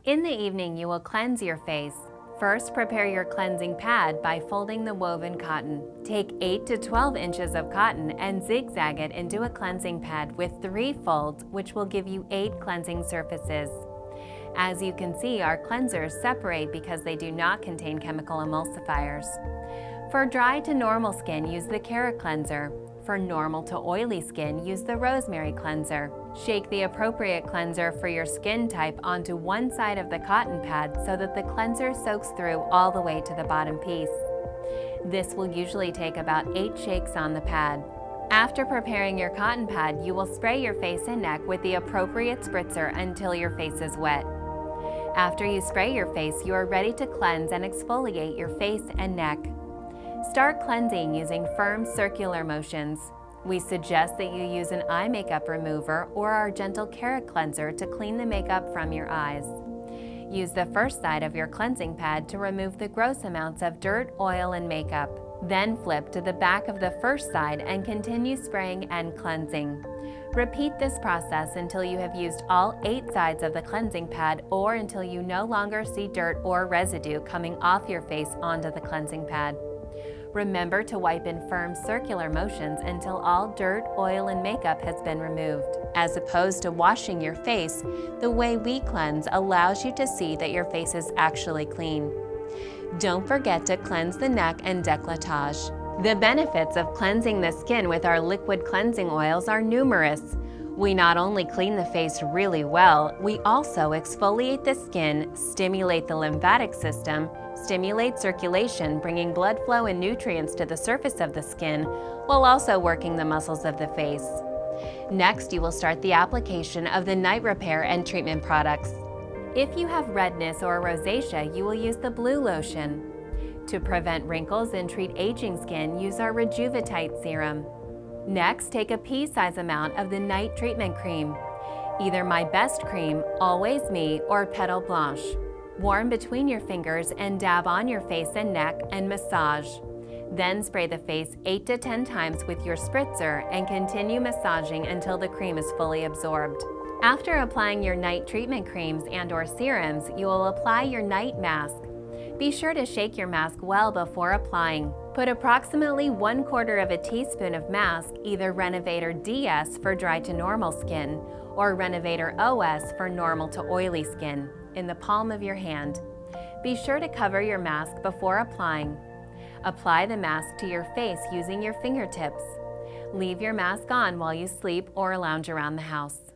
In the evening, you will cleanse your face. First, prepare your cleansing pad by folding the woven cotton. Take 8 to 12 inches of cotton and zigzag it into a cleansing pad with 3 folds, which will give you 8 cleansing surfaces. As you can see, our cleansers separate because they do not contain chemical emulsifiers. For dry to normal skin, use the carrot cleanser. For normal to oily skin, use the rosemary cleanser. Shake the appropriate cleanser for your skin type onto one side of the cotton pad so that the cleanser soaks through all the way to the bottom piece. This will usually take about 8 shakes on the pad. After preparing your cotton pad, you will spray your face and neck with the appropriate spritzer until your face is wet. After you spray your face, you are ready to cleanse and exfoliate your face and neck. Start cleansing using firm circular motions. We suggest that you use an eye makeup remover or our gentle carrot cleanser to clean the makeup from your eyes. Use the first side of your cleansing pad to remove the gross amounts of dirt, oil, and makeup. Then flip to the back of the first side and continue spraying and cleansing. Repeat this process until you have used all 8 sides of the cleansing pad or until you no longer see dirt or residue coming off your face onto the cleansing pad. Remember to wipe in firm circular motions until all dirt, oil, and makeup has been removed. As opposed to washing your face, the way we cleanse allows you to see that your face is actually clean. Don't forget to cleanse the neck and décolletage. The benefits of cleansing the skin with our liquid cleansing oils are numerous. We not only clean the face really well, we also exfoliate the skin, stimulate the lymphatic system, stimulate circulation, bringing blood flow and nutrients to the surface of the skin, while also working the muscles of the face. Next, you will start the application of the night repair and treatment products. If you have redness or rosacea, you will use the blue lotion. To prevent wrinkles and treat aging skin, use our Rejuvitite serum. Next, take a pea-size amount of the night treatment cream, either My Best Cream, Always Me, or Petal Blanche. Warm between your fingers and dab on your face and neck and massage. Then spray the face 8 to 10 times with your spritzer and continue massaging until the cream is fully absorbed. After applying your night treatment creams and/or serums, you will apply your night mask. Be sure to shake your mask well before applying. Put approximately 1/4 of a teaspoon of mask, either Renovator DS for dry to normal skin or Renovator OS for normal to oily skin, in the palm of your hand. Be sure to cover your mask before applying. Apply the mask to your face using your fingertips. Leave your mask on while you sleep or lounge around the house.